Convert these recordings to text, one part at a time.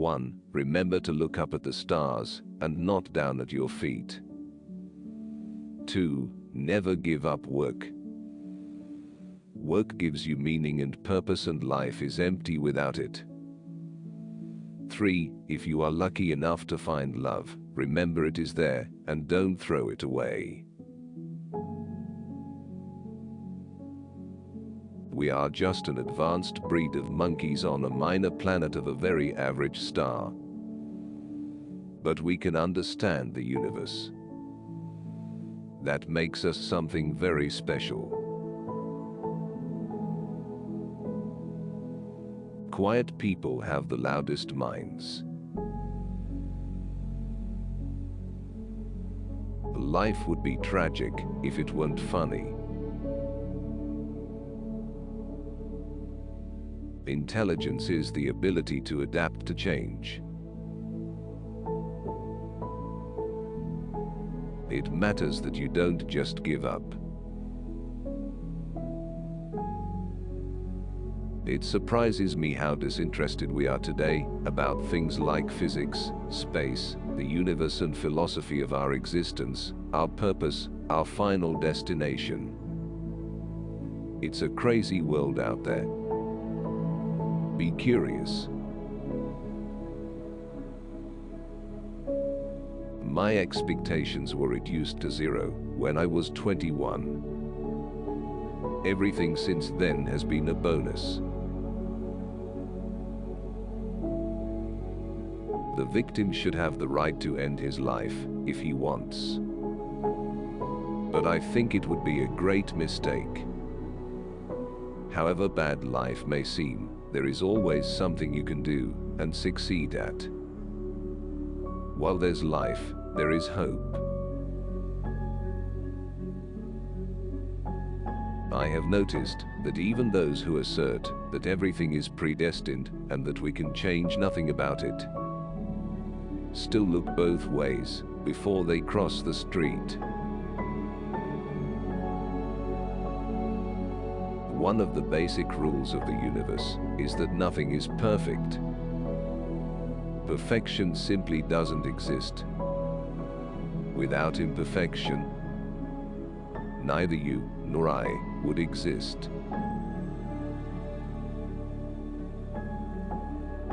1. Remember to look up at the stars and not down at your feet. 2. Never give up work. Work gives you meaning and purpose, and life is empty without it. 3. If you are lucky enough to find love, remember it is there and don't throw it away. We are just an advanced breed of monkeys on a minor planet of a very average star. But we can understand the universe. That makes us something very special. Quiet people have the loudest minds. Life would be tragic if it weren't funny. Intelligence is the ability to adapt to change. It matters that you don't just give up. It surprises me how disinterested we are today about things like physics, space, the universe, and philosophy of our existence, our purpose, our final destination. It's a crazy world out there. Be curious. My expectations were reduced to zero when I was 21. Everything since then has been a bonus. The victim should have the right to end his life if he wants. But I think it would be a great mistake. However bad life may seem, there is always something you can do and succeed at. While there's life, there is hope. I have noticed that even those who assert that everything is predestined and that we can change nothing about it, still look both ways before they cross the street. One of the basic rules of the universe is that nothing is perfect. Perfection simply doesn't exist. Without imperfection, neither you nor I would exist.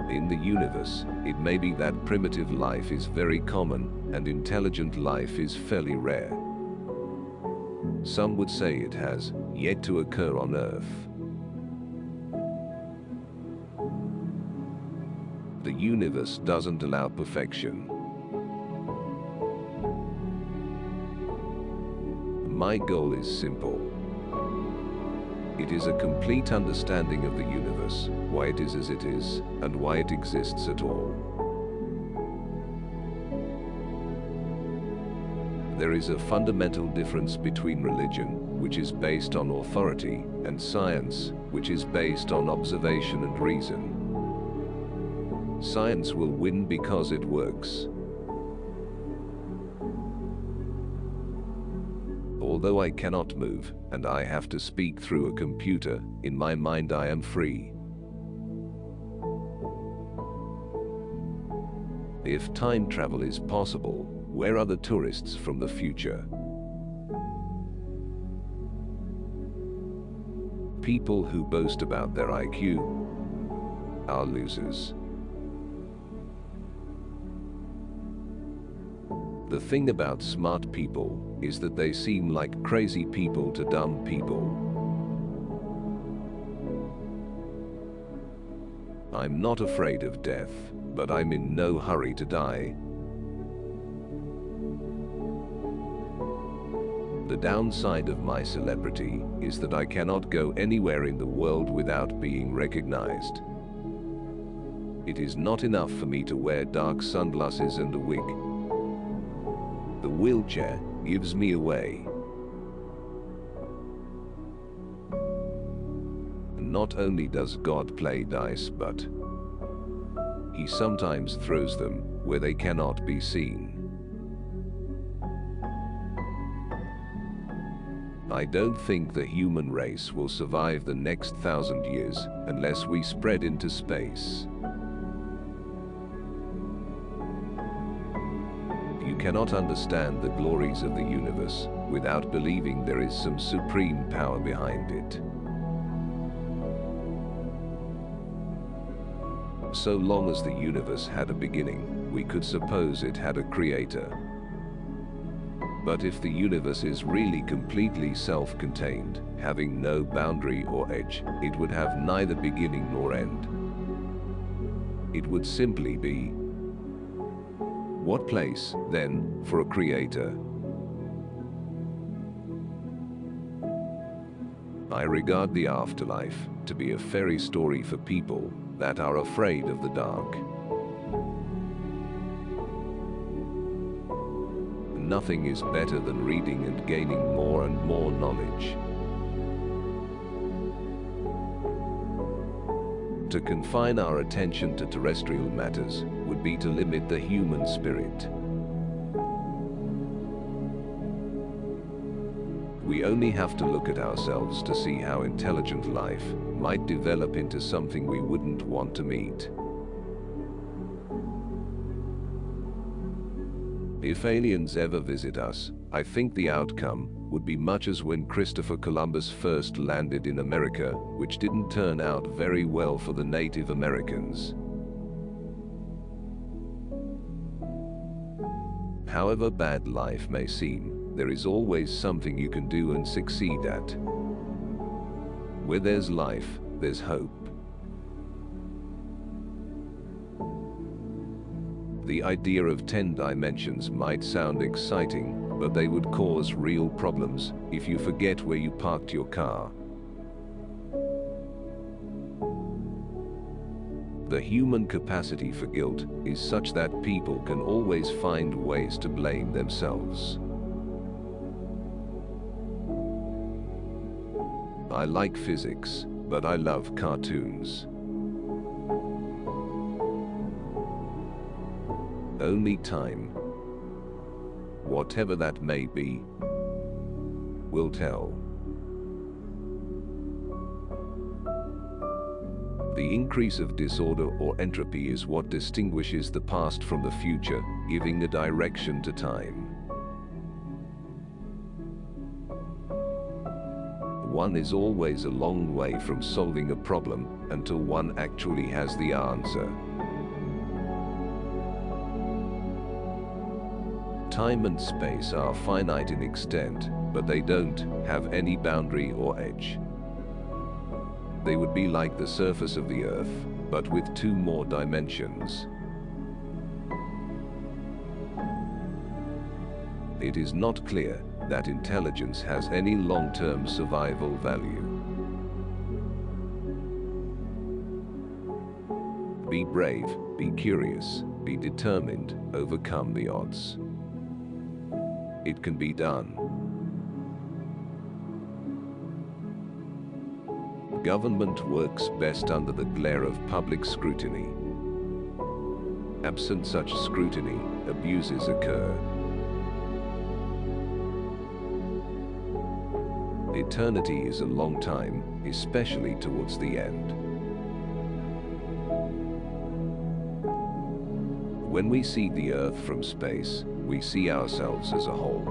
In the universe, it may be that primitive life is very common and intelligent life is fairly rare. Some would say it has yet to occur on Earth. The universe doesn't allow perfection. My goal is simple. It is a complete understanding of the universe, why it is as it is, and why it exists at all. There is a fundamental difference between religion, which is based on authority, and science, which is based on observation and reason. Science will win because it works. Although I cannot move, and I have to speak through a computer, in my mind I am free. If time travel is possible, where are the tourists from the future? People who boast about their IQ are losers. The thing about smart people is that they seem like crazy people to dumb people. I'm not afraid of death, but I'm in no hurry to die. The downside of my celebrity is that I cannot go anywhere in the world without being recognized. It is not enough for me to wear dark sunglasses and a wig. The wheelchair gives me away. Not only does God play dice, but He sometimes throws them where they cannot be seen. I don't think the human race will survive the next 1,000 years unless we spread into space. cannot understand the glories of the universe without believing there is some supreme power behind it. So long as the universe had a beginning, we could suppose it had a creator. But if the universe is really completely self-contained, having no boundary or edge, it would have neither beginning nor end. It would simply be. What place, then, for a creator? I regard the afterlife to be a fairy story for people that are afraid of the dark. Nothing is better than reading and gaining more and more knowledge. To confine our attention to terrestrial matters would be to limit the human spirit. We only have to look at ourselves to see how intelligent life might develop into something we wouldn't want to meet. If aliens ever visit us, I think the outcome would be much as when Christopher Columbus first landed in America, which didn't turn out very well for the Native Americans. However bad life may seem, there is always something you can do and succeed at. Where there's life, there's hope. The idea of 10 dimensions might sound exciting, but they would cause real problems if you forget where you parked your car. The human capacity for guilt is such that people can always find ways to blame themselves. I like physics, but I love cartoons. Only time, whatever that may be, will tell. The increase of disorder or entropy is what distinguishes the past from the future, giving a direction to time. One is always a long way from solving a problem until one actually has the answer. Time and space are finite in extent, but they don't have any boundary or edge. They would be like the surface of the Earth, but with 2 more dimensions. It is not clear that intelligence has any long-term survival value. Be brave, be curious, be determined, overcome the odds. It can be done. Government works best under the glare of public scrutiny. Absent such scrutiny, abuses occur. Eternity is a long time, especially towards the end. When we see the Earth from space, we see ourselves as a whole.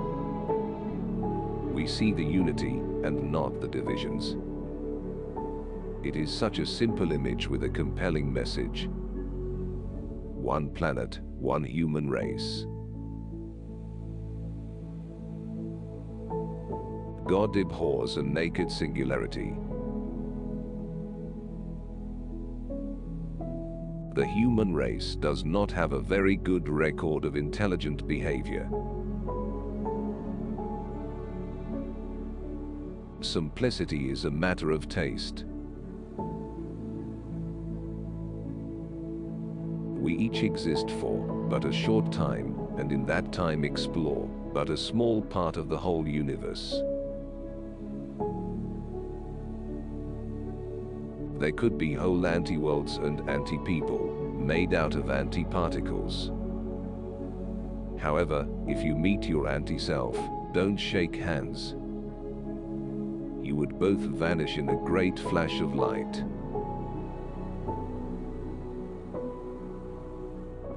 We see the unity and not the divisions. It is such a simple image with a compelling message. One planet, one human race. God abhors a naked singularity. The human race does not have a very good record of intelligent behavior. Simplicity is a matter of taste. We each exist for but a short time, and in that time explore but a small part of the whole universe. There could be whole anti-worlds and anti-people, made out of anti-particles. However, if you meet your anti-self, don't shake hands. You would both vanish in a great flash of light.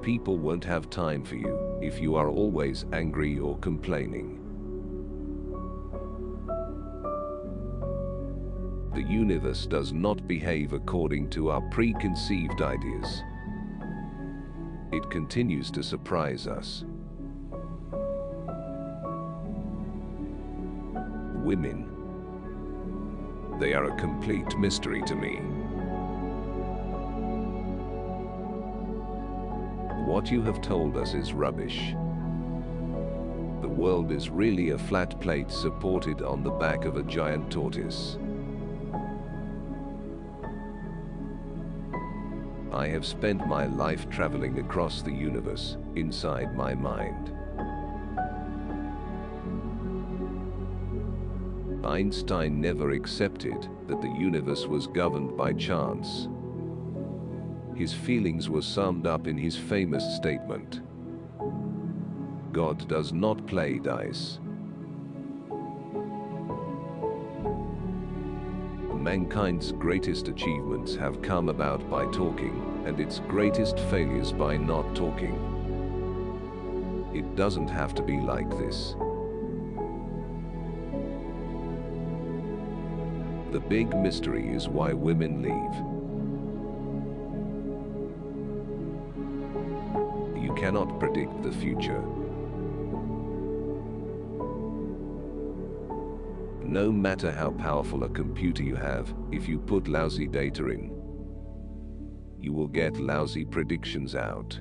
People won't have time for you if you are always angry or complaining. The universe does not behave according to our preconceived ideas. It continues to surprise us. Women. They are a complete mystery to me. What you have told us is rubbish. The world is really a flat plate supported on the back of a giant tortoise. I have spent my life traveling across the universe, inside my mind. Einstein never accepted that the universe was governed by chance. His feelings were summed up in his famous statement: God does not play dice. Mankind's greatest achievements have come about by talking, and its greatest failures by not talking. It doesn't have to be like this. The big mystery is why women leave. You cannot predict the future. No matter how powerful a computer you have, if you put lousy data in, you will get lousy predictions out.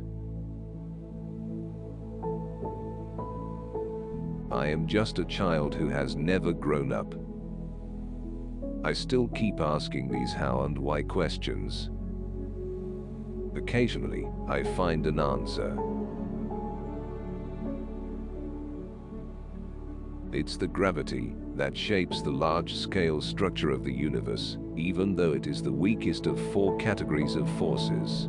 I am just a child who has never grown up. I still keep asking these how and why questions. Occasionally, I find an answer. It's the gravity that shapes the large-scale structure of the universe, even though it is the weakest of 4 categories of forces.